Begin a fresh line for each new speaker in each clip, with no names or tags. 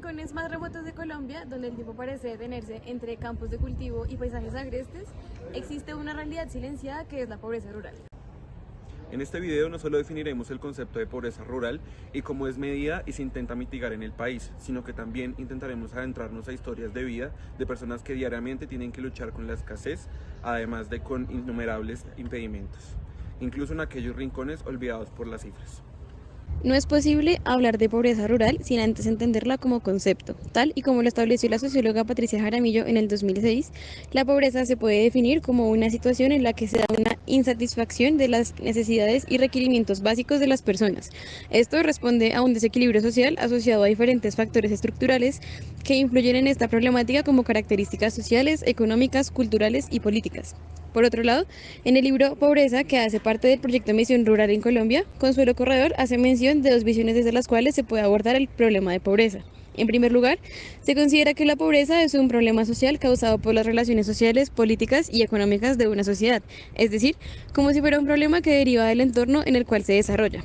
rincones más remotos de Colombia, donde el tiempo parece detenerse entre campos de cultivo y paisajes agrestes, existe una realidad silenciada que es la pobreza rural.
En este video no solo definiremos el concepto de pobreza rural y cómo es medida y se intenta mitigar en el país, sino que también intentaremos adentrarnos a historias de vida de personas que diariamente tienen que luchar con la escasez, además de con innumerables impedimentos, incluso en aquellos rincones olvidados por las cifras.
No es posible hablar de pobreza rural sin antes entenderla como concepto. Tal y como lo estableció la socióloga Patricia Jaramillo en el 2006, la pobreza se puede definir como una situación en la que se da una insatisfacción de las necesidades y requerimientos básicos de las personas. Esto responde a un desequilibrio social asociado a diferentes factores estructurales que influyen en esta problemática como características sociales, económicas, culturales y políticas. Por otro lado, en el libro Pobreza, que hace parte del proyecto Misión Rural en Colombia, Consuelo Corredor hace mención de dos visiones desde las cuales se puede abordar el problema de pobreza. En primer lugar, se considera que la pobreza es un problema social causado por las relaciones sociales, políticas y económicas de una sociedad, es decir, como si fuera un problema que deriva del entorno en el cual se desarrolla.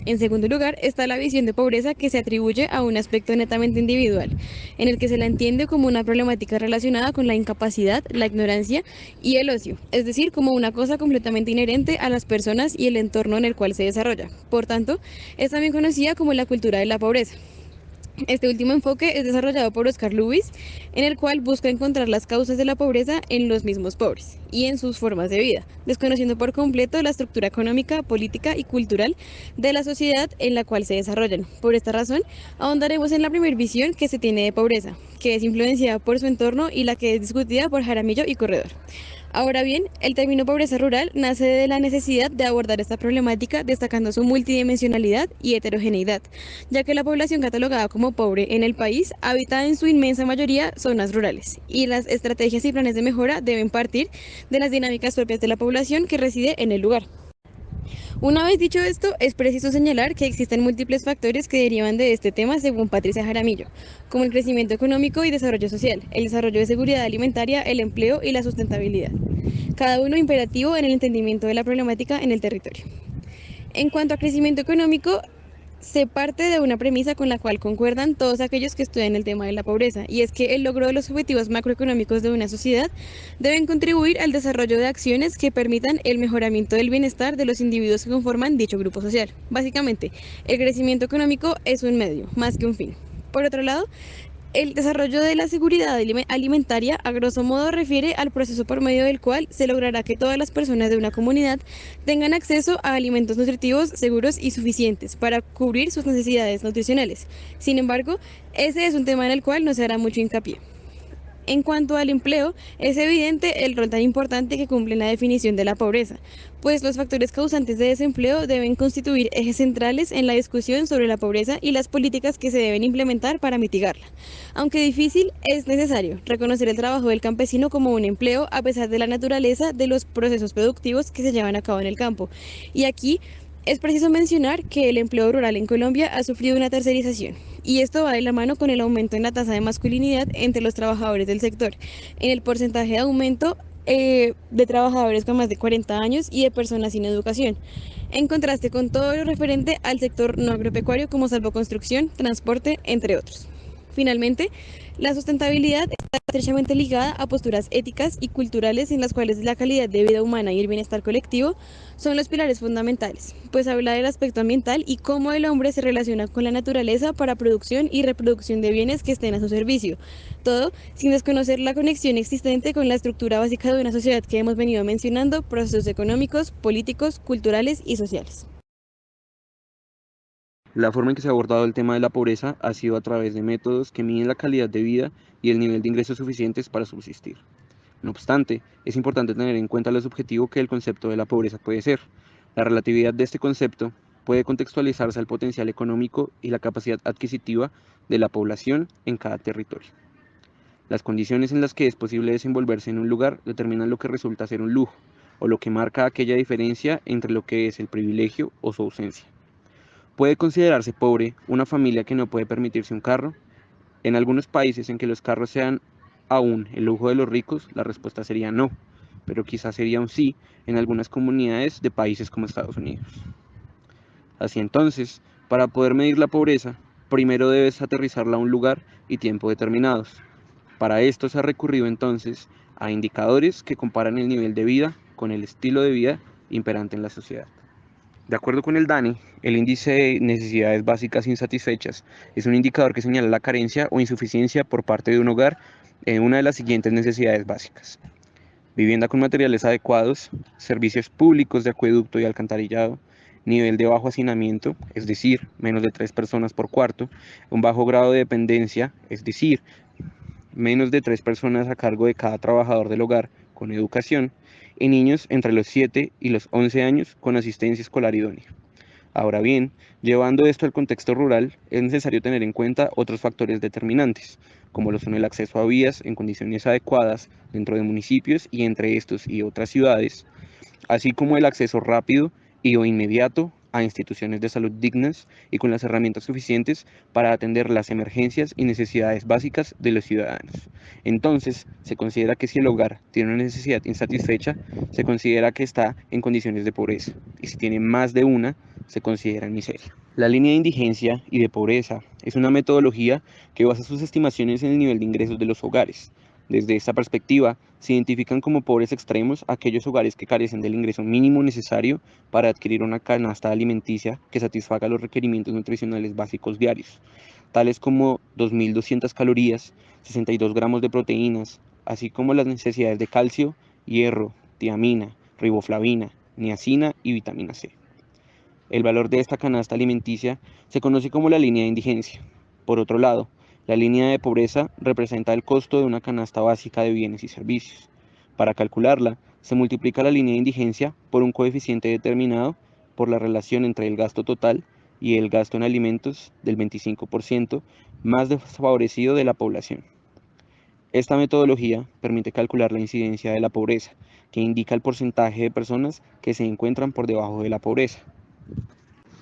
En segundo lugar, está la visión de pobreza que se atribuye a un aspecto netamente individual, en el que se la entiende como una problemática relacionada con la incapacidad, la ignorancia y el ocio, es decir, como una cosa completamente inherente a las personas y el entorno en el cual se desarrolla. Por tanto, es también conocida como la cultura de la pobreza. Este último enfoque es desarrollado por Oscar Lewis, en el cual busca encontrar las causas de la pobreza en los mismos pobres y en sus formas de vida, desconociendo por completo la estructura económica, política y cultural de la sociedad en la cual se desarrollan. Por esta razón, ahondaremos en la primera visión que se tiene de pobreza, que es influenciada por su entorno y la que es discutida por Jaramillo y Corredor. Ahora bien, el término pobreza rural nace de la necesidad de abordar esta problemática destacando su multidimensionalidad y heterogeneidad, ya que la población catalogada como pobre en el país habita en su inmensa mayoría zonas rurales, y las estrategias y planes de mejora deben partir de las dinámicas propias de la población que reside en el lugar. Una vez dicho esto, es preciso señalar que existen múltiples factores que derivan de este tema según Patricia Jaramillo, como el crecimiento económico y desarrollo social, el desarrollo de seguridad alimentaria, el empleo y la sustentabilidad, cada uno imperativo en el entendimiento de la problemática en el territorio. En cuanto a crecimiento económico, se parte de una premisa con la cual concuerdan todos aquellos que estudian el tema de la pobreza, y es que el logro de los objetivos macroeconómicos de una sociedad deben contribuir al desarrollo de acciones que permitan el mejoramiento del bienestar de los individuos que conforman dicho grupo social. Básicamente, el crecimiento económico es un medio, más que un fin. Por otro lado, el desarrollo de la seguridad alimentaria, a grosso modo, refiere al proceso por medio del cual se logrará que todas las personas de una comunidad tengan acceso a alimentos nutritivos, seguros y suficientes para cubrir sus necesidades nutricionales. Sin embargo, ese es un tema en el cual no se hará mucho hincapié. En cuanto al empleo, es evidente el rol tan importante que cumple en la definición de la pobreza, pues los factores causantes de desempleo deben constituir ejes centrales en la discusión sobre la pobreza y las políticas que se deben implementar para mitigarla. Aunque difícil, es necesario reconocer el trabajo del campesino como un empleo a pesar de la naturaleza de los procesos productivos que se llevan a cabo en el campo. Y aquí es preciso mencionar que el empleo rural en Colombia ha sufrido una tercerización, y esto va de la mano con el aumento en la tasa de masculinidad entre los trabajadores del sector, en el porcentaje de aumento de trabajadores con más de 40 años y de personas sin educación, en contraste con todo lo referente al sector no agropecuario como salvoconstrucción, transporte, entre otros. Finalmente, la sustentabilidad está estrechamente ligada a posturas éticas y culturales en las cuales la calidad de vida humana y el bienestar colectivo son los pilares fundamentales, pues habla del aspecto ambiental y cómo el hombre se relaciona con la naturaleza para producción y reproducción de bienes que estén a su servicio, todo sin desconocer la conexión existente con la estructura básica de una sociedad que hemos venido mencionando, procesos económicos, políticos, culturales y sociales.
La forma en que se ha abordado el tema de la pobreza ha sido a través de métodos que miden la calidad de vida y el nivel de ingresos suficientes para subsistir. No obstante, es importante tener en cuenta lo subjetivo que el concepto de la pobreza puede ser. La relatividad de este concepto puede contextualizarse al potencial económico y la capacidad adquisitiva de la población en cada territorio. Las condiciones en las que es posible desenvolverse en un lugar determinan lo que resulta ser un lujo, o lo que marca aquella diferencia entre lo que es el privilegio o su ausencia. ¿Puede considerarse pobre una familia que no puede permitirse un carro? En algunos países en que los carros sean aún el lujo de los ricos, la respuesta sería no, pero quizás sería un sí en algunas comunidades de países como Estados Unidos. Así entonces, para poder medir la pobreza, primero debes aterrizarla a un lugar y tiempo determinados. Para esto se ha recurrido entonces a indicadores que comparan el nivel de vida con el estilo de vida imperante en la sociedad. De acuerdo con el DANE, el índice de necesidades básicas insatisfechas es un indicador que señala la carencia o insuficiencia por parte de un hogar en una de las siguientes necesidades básicas: vivienda con materiales adecuados, servicios públicos de acueducto y alcantarillado, nivel de bajo hacinamiento, es decir, menos de 3 personas por cuarto, un bajo grado de dependencia, es decir, menos de 3 personas a cargo de cada trabajador del hogar con educación, y niños entre los 7 y los 11 años con asistencia escolar idónea. Ahora bien, llevando esto al contexto rural, es necesario tener en cuenta otros factores determinantes, como lo son el acceso a vías en condiciones adecuadas dentro de municipios y entre estos y otras ciudades, así como el acceso rápido y o inmediato a instituciones de salud dignas y con las herramientas suficientes para atender las emergencias y necesidades básicas de los ciudadanos. Entonces, se considera que si el hogar tiene una necesidad insatisfecha, se considera que está en condiciones de pobreza, y si tiene más de una, se considera en miseria. La línea de indigencia y de pobreza es una metodología que basa sus estimaciones en el nivel de ingresos de los hogares. Desde esta perspectiva, se identifican como pobres extremos aquellos hogares que carecen del ingreso mínimo necesario para adquirir una canasta alimenticia que satisfaga los requerimientos nutricionales básicos diarios, tales como 2.200 calorías, 62 gramos de proteínas, así como las necesidades de calcio, hierro, tiamina, riboflavina, niacina y vitamina C. El valor de esta canasta alimenticia se conoce como la línea de indigencia. Por otro lado, la línea de pobreza representa el costo de una canasta básica de bienes y servicios. Para calcularla, se multiplica la línea de indigencia por un coeficiente determinado por la relación entre el gasto total y el gasto en alimentos del 25% más desfavorecido de la población. Esta metodología permite calcular la incidencia de la pobreza, que indica el porcentaje de personas que se encuentran por debajo de la pobreza.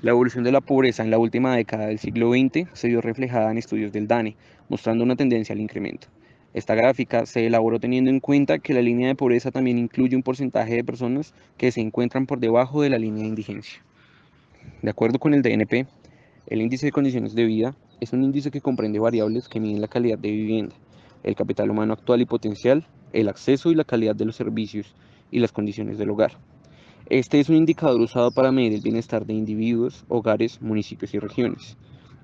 La evolución de la pobreza en la última década del siglo XX se vio reflejada en estudios del DANE, mostrando una tendencia al incremento. Esta gráfica se elaboró teniendo en cuenta que la línea de pobreza también incluye un porcentaje de personas que se encuentran por debajo de la línea de indigencia. De acuerdo con el DNP, el índice de condiciones de vida es un índice que comprende variables que miden la calidad de vivienda, el capital humano actual y potencial, el acceso y la calidad de los servicios y las condiciones del hogar. Este es un indicador usado para medir el bienestar de individuos, hogares, municipios y regiones.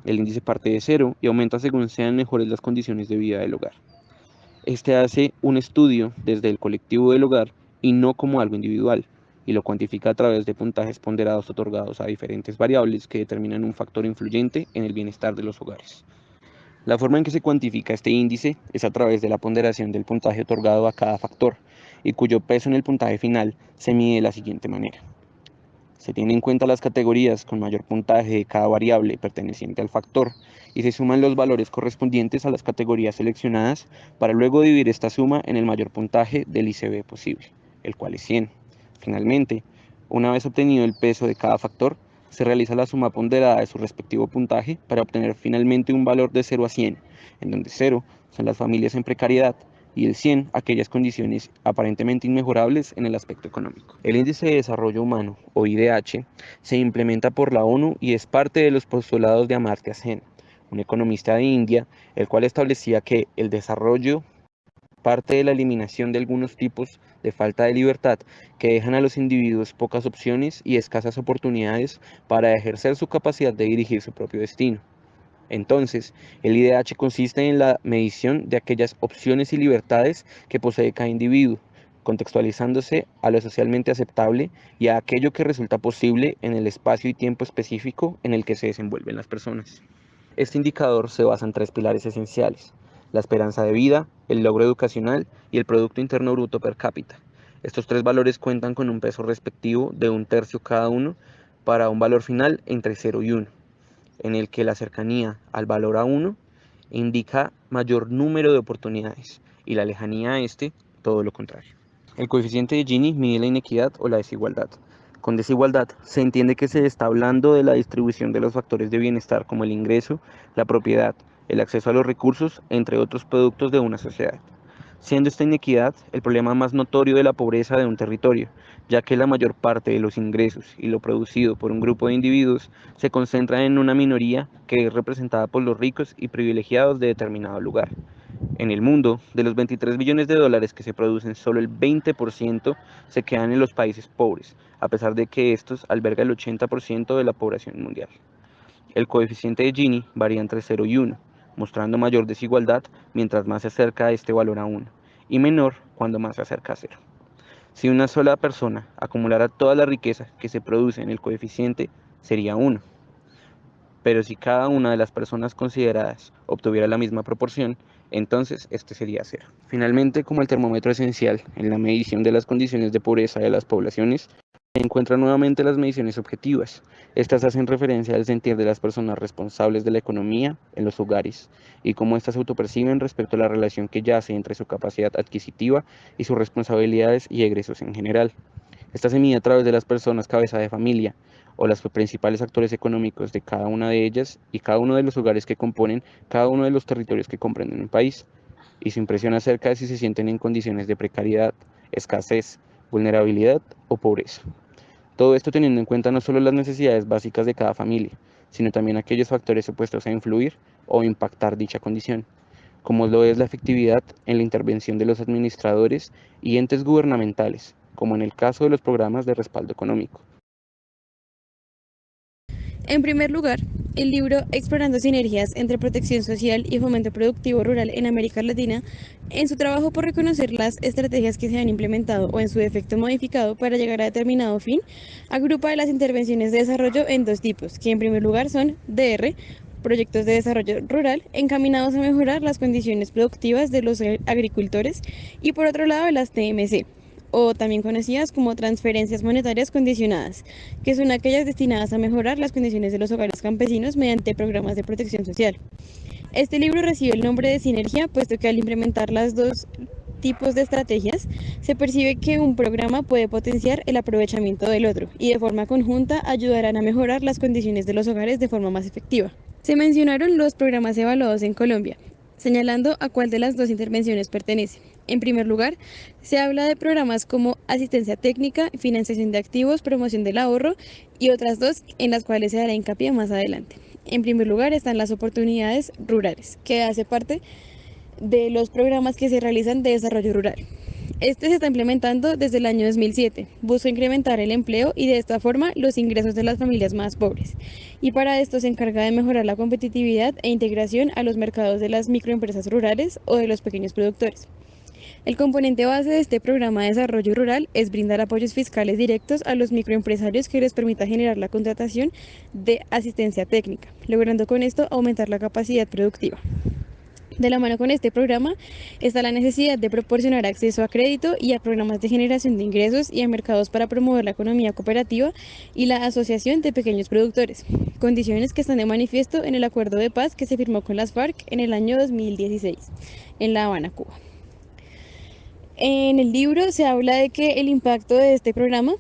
El índice parte de cero y aumenta según sean mejores las condiciones de vida del hogar. Este hace un estudio desde el colectivo del hogar y no como algo individual, y lo cuantifica a través de puntajes ponderados otorgados a diferentes variables que determinan un factor influyente en el bienestar de los hogares. La forma en que se cuantifica este índice es a través de la ponderación del puntaje otorgado a cada factor, y cuyo peso en el puntaje final se mide de la siguiente manera. Se tienen en cuenta las categorías con mayor puntaje de cada variable perteneciente al factor y se suman los valores correspondientes a las categorías seleccionadas para luego dividir esta suma en el mayor puntaje del ICB posible, el cual es 100. Finalmente, una vez obtenido el peso de cada factor, se realiza la suma ponderada de su respectivo puntaje para obtener finalmente un valor de 0 a 100, en donde 0 son las familias en precariedad y el 100 aquellas condiciones aparentemente inmejorables en el aspecto económico. El Índice de Desarrollo Humano, o IDH, se implementa por la ONU y es parte de los postulados de Amartya Sen, un economista de India, el cual establecía que el desarrollo parte de la eliminación de algunos tipos de falta de libertad que dejan a los individuos pocas opciones y escasas oportunidades para ejercer su capacidad de dirigir su propio destino. Entonces, el IDH consiste en la medición de aquellas opciones y libertades que posee cada individuo, contextualizándose a lo socialmente aceptable y a aquello que resulta posible en el espacio y tiempo específico en el que se desenvuelven las personas. Este indicador se basa en 3 pilares esenciales: la esperanza de vida, el logro educacional y el Producto Interno Bruto per cápita. Estos 3 valores cuentan con un peso respectivo de 1/3 cada uno para un valor final entre 0 y 1, en el que la cercanía al valor a 1 indica mayor número de oportunidades y la lejanía a este todo lo contrario. El coeficiente de Gini mide la inequidad o la desigualdad. Con desigualdad se entiende que se está hablando de la distribución de los factores de bienestar como el ingreso, la propiedad, el acceso a los recursos, entre otros productos de una sociedad. siendo esta inequidad el problema más notorio de la pobreza de un territorio, ya que la mayor parte de los ingresos y lo producido por un grupo de individuos se concentra en una minoría que es representada por los ricos y privilegiados de determinado lugar. En el mundo, de los 23 billones de dólares que se producen, solo el 20% se quedan en los países pobres, a pesar de que estos albergan el 80% de la población mundial. El coeficiente de Gini varía entre 0 y 1, mostrando mayor desigualdad mientras más se acerca a este valor a 1, y menor cuando más se acerca a 0. Si una sola persona acumulara toda la riqueza que se produce en el coeficiente, sería 1. Pero si cada una de las personas consideradas obtuviera la misma proporción, entonces este sería 0. Finalmente, como el termómetro esencial en la medición de las condiciones de pobreza de las poblaciones, se encuentran nuevamente las mediciones objetivas. Estas hacen referencia al sentir de las personas responsables de la economía en los hogares y cómo éstas se autoperciben respecto a la relación que yace entre su capacidad adquisitiva y sus responsabilidades y egresos en general. Esta se mide a través de las personas cabeza de familia o los principales actores económicos de cada una de ellas y cada uno de los hogares que componen cada uno de los territorios que comprenden un país, y su impresión acerca de si se sienten en condiciones de precariedad, escasez, vulnerabilidad o pobreza. Todo esto teniendo en cuenta no solo las necesidades básicas de cada familia, sino también aquellos factores supuestos a influir o impactar dicha condición, como lo es la efectividad en la intervención de los administradores y entes gubernamentales, como en el caso de los programas de respaldo económico.
En primer lugar, el libro Explorando sinergias entre protección social y fomento productivo rural en América Latina, en su trabajo por reconocer las estrategias que se han implementado o en su defecto modificado para llegar a determinado fin, agrupa las intervenciones de desarrollo en dos tipos, que en primer lugar son DR, proyectos de desarrollo rural encaminados a mejorar las condiciones productivas de los agricultores, y por otro lado las TMC, o también conocidas como transferencias monetarias condicionadas, que son aquellas destinadas a mejorar las condiciones de los hogares campesinos mediante programas de protección social. Este libro recibe el nombre de Sinergia, puesto que al implementar las dos tipos de estrategias, se percibe que un programa puede potenciar el aprovechamiento del otro y de forma conjunta ayudarán a mejorar las condiciones de los hogares de forma más efectiva. Se mencionaron los programas evaluados en Colombia, señalando a cuál de las dos intervenciones pertenece. En primer lugar, se habla de programas como asistencia técnica, financiación de activos, promoción del ahorro y otras dos en las cuales se dará hincapié más adelante. En primer lugar están las oportunidades rurales, que hace parte de los programas que se realizan de desarrollo rural. Este se está implementando desde el año 2007. Busca incrementar el empleo y de esta forma los ingresos de las familias más pobres. Y para esto se encarga de mejorar la competitividad e integración a los mercados de las microempresas rurales o de los pequeños productores. El componente base de este programa de desarrollo rural es brindar apoyos fiscales directos a los microempresarios que les permita generar la contratación de asistencia técnica, logrando con esto aumentar la capacidad productiva. De la mano con este programa está la necesidad de proporcionar acceso a crédito y a programas de generación de ingresos y a mercados para promover la economía cooperativa y la asociación de pequeños productores, condiciones que están de manifiesto en el acuerdo de paz que se firmó con las FARC en el año 2016 en La Habana, Cuba. En el libro se habla de que el impacto de este programa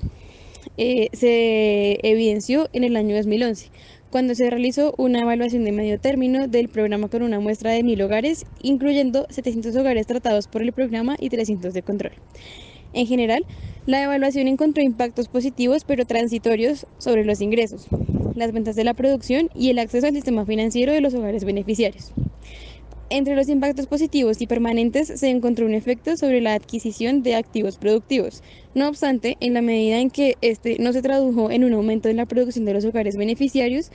se evidenció en el año 2011, cuando se realizó una evaluación de medio término del programa con una muestra de 1.000 hogares, incluyendo 700 hogares tratados por el programa y 300 de control. En general, la evaluación encontró impactos positivos pero transitorios sobre los ingresos, las ventas de la producción y el acceso al sistema financiero de los hogares beneficiarios. Entre los impactos positivos y permanentes se encontró un efecto sobre la adquisición de activos productivos. No obstante, en la medida en que este no se tradujo en un aumento en la producción de los hogares beneficiarios,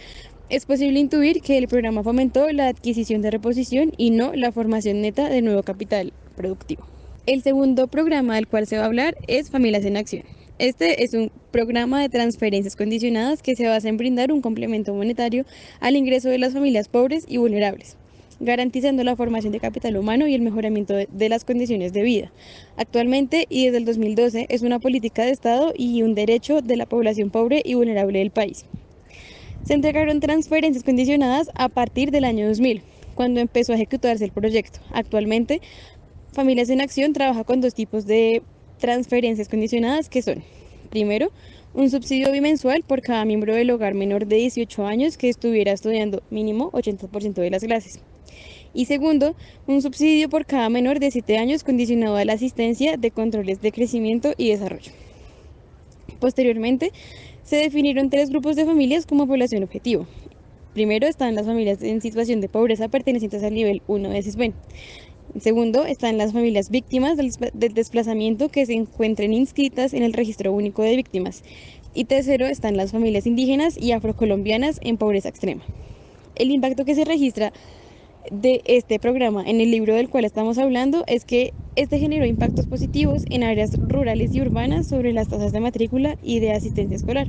es posible intuir que el programa fomentó la adquisición de reposición y no la formación neta de nuevo capital productivo. El segundo programa del cual se va a hablar es Familias en Acción. Este es un programa de transferencias condicionadas que se basa en brindar un complemento monetario al ingreso de las familias pobres y vulnerables, garantizando la formación de capital humano y el mejoramiento de las condiciones de vida. Actualmente y desde el 2012 es una política de Estado y un derecho de la población pobre y vulnerable del país. Se entregaron transferencias condicionadas a partir del año 2000, cuando empezó a ejecutarse el proyecto. Actualmente, Familias en Acción trabaja con dos tipos de transferencias condicionadas que son, primero, un subsidio bimensual por cada miembro del hogar menor de 18 años que estuviera estudiando mínimo 80% de las clases. Y segundo, un subsidio por cada menor de 7 años condicionado a la asistencia de controles de crecimiento y desarrollo. Posteriormente, se definieron 3 grupos de familias como población objetivo. Primero están las familias en situación de pobreza pertenecientes al nivel 1 de CISBEN. Segundo, están las familias víctimas del desplazamiento que se encuentren inscritas en el Registro Único de Víctimas. Y tercero, están las familias indígenas y afrocolombianas en pobreza extrema. El impacto que se registra de este programa en el libro del cual estamos hablando es que este generó impactos positivos en áreas rurales y urbanas sobre las tasas de matrícula y de asistencia escolar,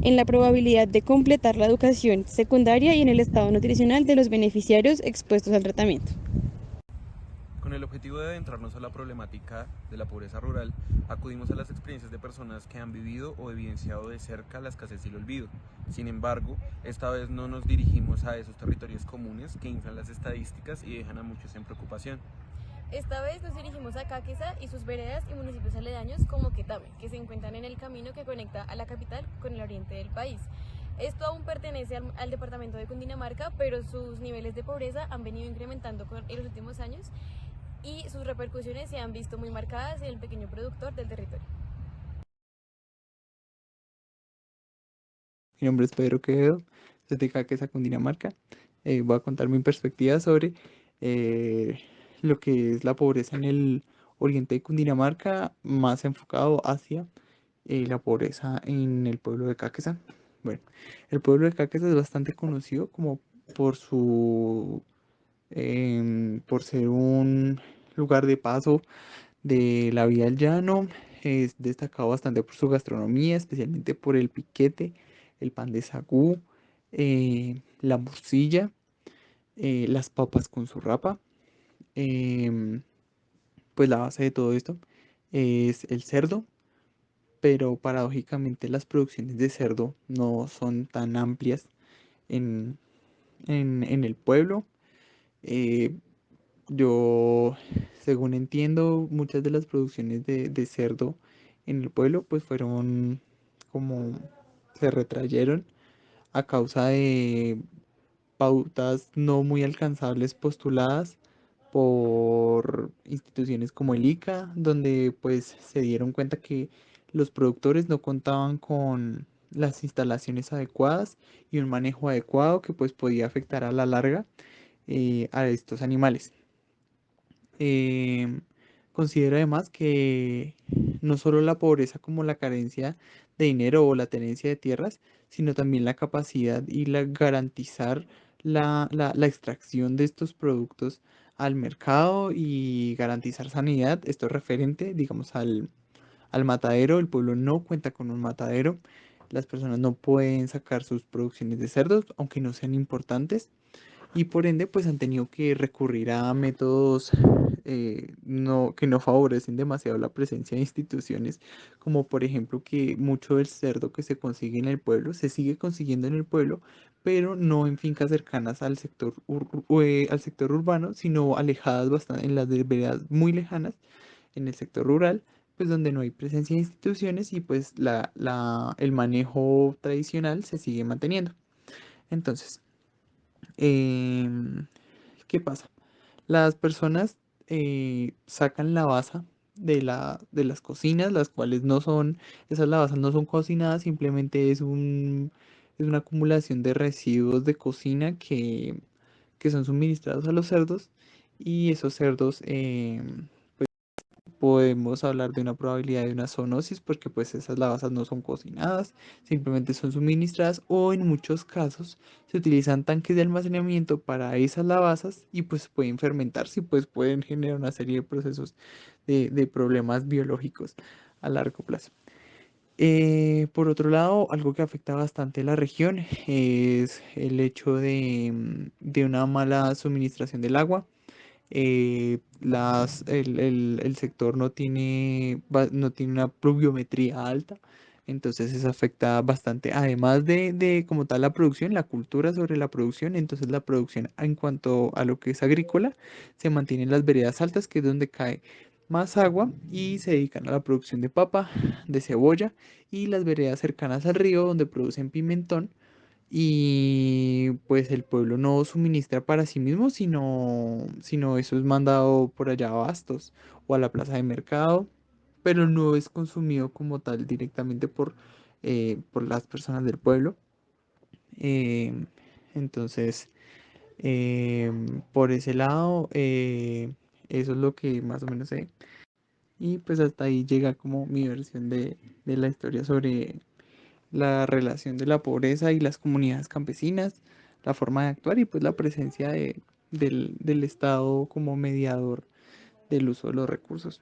en la probabilidad de completar la educación secundaria y en el estado nutricional de los beneficiarios expuestos al tratamiento.
Con el objetivo de adentrarnos a la problemática de la pobreza rural, acudimos a las experiencias de personas que han vivido o evidenciado de cerca la escasez y el olvido. Sin embargo, esta vez no nos dirigimos a esos territorios comunes que inflan las estadísticas y dejan a muchos en preocupación.
Esta vez nos dirigimos a Caqueza y sus veredas y municipios aledaños como Quetame, que se encuentran en el camino que conecta a la capital con el oriente del país. Esto aún pertenece al departamento de Cundinamarca, pero sus niveles de pobreza han venido incrementando en los últimos años y sus repercusiones se han visto muy marcadas en el pequeño productor del territorio.
Mi nombre es Pedro Quevedo, soy de Caqueza, Cundinamarca. Voy a contar mi perspectiva sobre eh, lo que es la pobreza en el oriente de Cundinamarca, más enfocado hacia la pobreza en el pueblo de Caqueza. Bueno, el pueblo de Caqueza es bastante conocido como por por ser un lugar de paso de la vida al llano. Es destacado bastante por su gastronomía, especialmente por el piquete, el pan de sagú, la morcilla, las papas con su rapa. Em, pues la base de todo esto es el cerdo, pero paradójicamente las producciones de cerdo no son tan amplias en, en el pueblo. Eh, Yo, según entiendo, muchas de las producciones de cerdo en el pueblo, pues fueron como se retrayeron a causa de pautas no muy alcanzables postuladas por instituciones como el ICA, donde pues se dieron cuenta que los productores no contaban con las instalaciones adecuadas y un manejo adecuado que pues podía afectar a la larga a estos animales. Em, Considero además que no solo la pobreza como la carencia de dinero o la tenencia de tierras, sino también la capacidad y la garantizar la extracción de estos productos al mercado y garantizar sanidad. Esto es referente, digamos, al matadero. El pueblo no cuenta con un matadero. Las personas no pueden sacar sus producciones de cerdos, aunque no sean importantes y por ende pues han tenido que recurrir a métodos que no favorecen demasiado la presencia de instituciones, como por ejemplo que mucho del cerdo que se consigue en el pueblo se sigue consiguiendo en el pueblo, pero no en fincas cercanas al sector, al sector urbano, sino alejadas bastante en las veredas muy lejanas en el sector rural, pues donde no hay presencia de instituciones y pues el manejo tradicional se sigue manteniendo. Entonces, Em, ¿qué pasa? Las personas sacan la basa de las cocinas, las cuales no son, esas lavasas no son cocinadas, simplemente es una acumulación de residuos de cocina que son suministrados a los cerdos y esos cerdos podemos hablar de una probabilidad de una zoonosis porque pues esas lavasas no son cocinadas, simplemente son suministradas o en muchos casos se utilizan tanques de almacenamiento para esas lavasas y pues pueden fermentarse y pues pueden generar una serie de procesos de problemas biológicos a largo plazo. Por otro lado, algo que afecta bastante a la región es el hecho de una mala suministración del agua. El sector no tiene una pluviometría alta, entonces eso afecta bastante, además de como tal la producción, la cultura sobre la producción, entonces la producción en cuanto a lo que es agrícola se mantiene en las veredas altas, que es donde cae más agua y se dedican a la producción de papa, de cebolla y las veredas cercanas al río donde producen pimentón y pues el pueblo no suministra para sí mismo, sino eso es mandado por allá a Bastos o a la plaza de mercado, pero no es consumido como tal directamente por las personas del pueblo. Em, entonces, por ese lado, eso es lo que más o menos sé. Y pues hasta ahí llega como mi versión de la historia sobre la relación de la pobreza y las comunidades campesinas, la forma de actuar y pues la presencia del Estado como mediador del uso de los recursos.